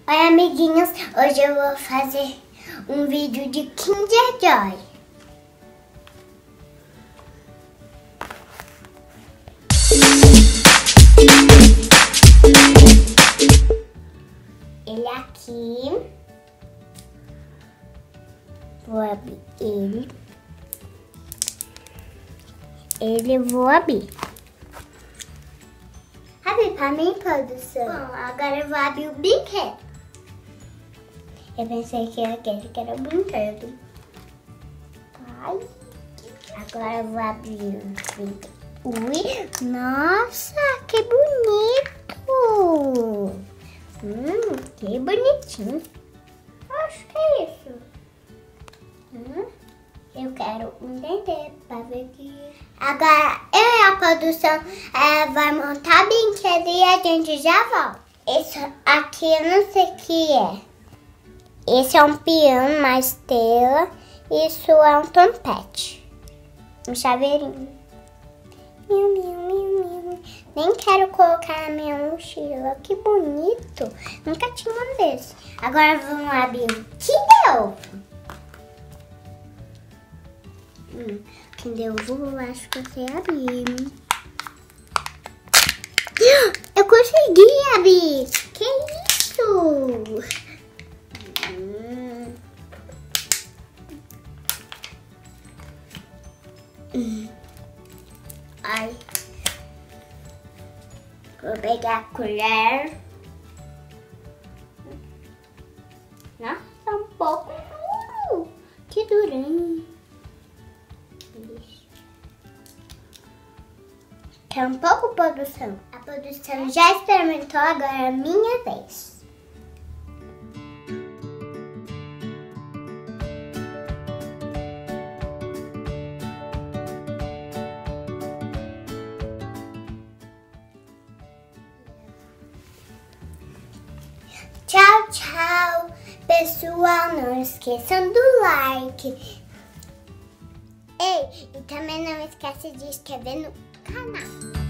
Oi, amiguinhos, hoje eu vou fazer um vídeo de Kinder Joy. Ele aqui, vou abrir ele. Vou abrir. Abre pra mim, produção. Bom, agora eu vou abrir o brinquedo. Eu pensei que era aquele que era o brinquedo. Ai. Agora eu vou abrir o brinquedo. Ui, nossa, que bonito. Que bonitinho. Acho que é isso. Eu quero entender para ver que... Agora eu e a produção vai montar brinquedo e a gente já volta. Isso aqui eu não sei o que é. Esse é um piano, uma estrela. Isso é um trompete. Um chaveirinho. Miu, miu, miu, miu. Nem quero colocar na minha mochila. Que bonito. Nunca tinha um desse. Agora vamos abrir o Kinder Ovo. Kinder Ovo, eu acho que eu sei abrir. Eu consegui abrir. Que isso? Ai. Vou pegar a colher. Nossa, tá um pouco duro. Que durinho. Quer um pouco, produção? A produção já experimentou, agora é a minha vez. Tchau, tchau, pessoal. Não esqueçam do like. Ei, e também não esquece de inscrever no canal.